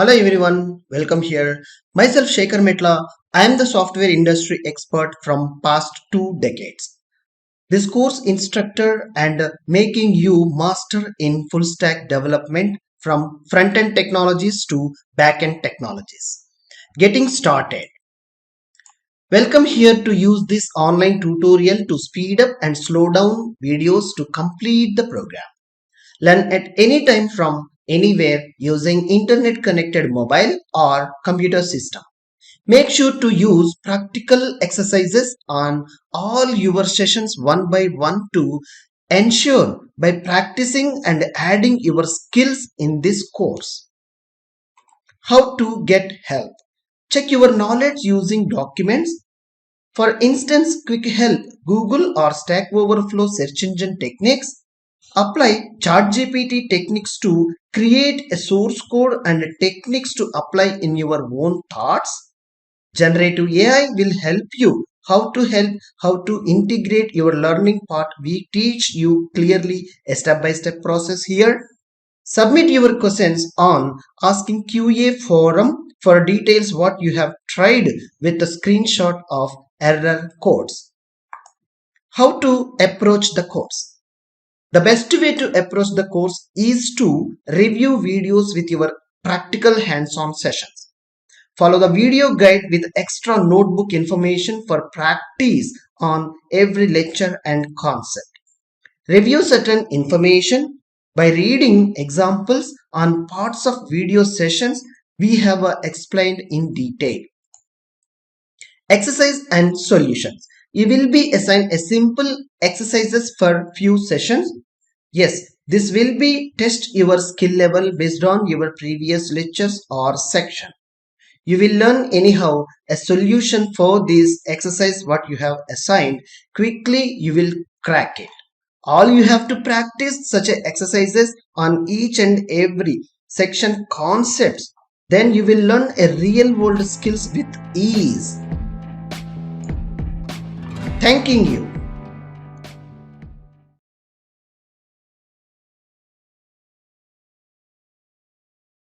Hello everyone, welcome here. Myself Shekhar Metla. I am the software industry expert from past 2 decades. This course instructor and making you master in full stack development from front end technologies to back end technologies. Getting started. Welcome here to use this online tutorial to speed up and slow down videos to complete the program. Learn at any time from anywhere using internet connected mobile or computer system. Make sure to use practical exercises on all your sessions one by one to ensure by practicing and adding your skills in this course. How to get help. Check your knowledge using documents. For instance, quick help, Google or Stack Overflow search engine techniques. Apply ChatGPT techniques to create a source code and techniques to apply in your own thoughts. Generative AI will help you how to integrate your learning part. We teach you clearly a step-by-step process here. Submit your questions on asking QA forum for details what you have tried with a screenshot of error codes. How to approach the course. The best way to approach the course is to review videos with your practical hands-on sessions. Follow the video guide with extra notebook information for practice on every lecture and concept. Review certain information by reading examples on parts of video sessions we have explained in detail. Exercise and solutions. You will be assigned a simple exercises for few sessions. Yes, this will be test your skill level based on your previous lectures or section. You will learn anyhow a solution for this exercise what you have assigned. Quickly you will crack it. All you have to practice such exercises on each and every section concepts. Then you will learn a real world skills with ease. Thanking you.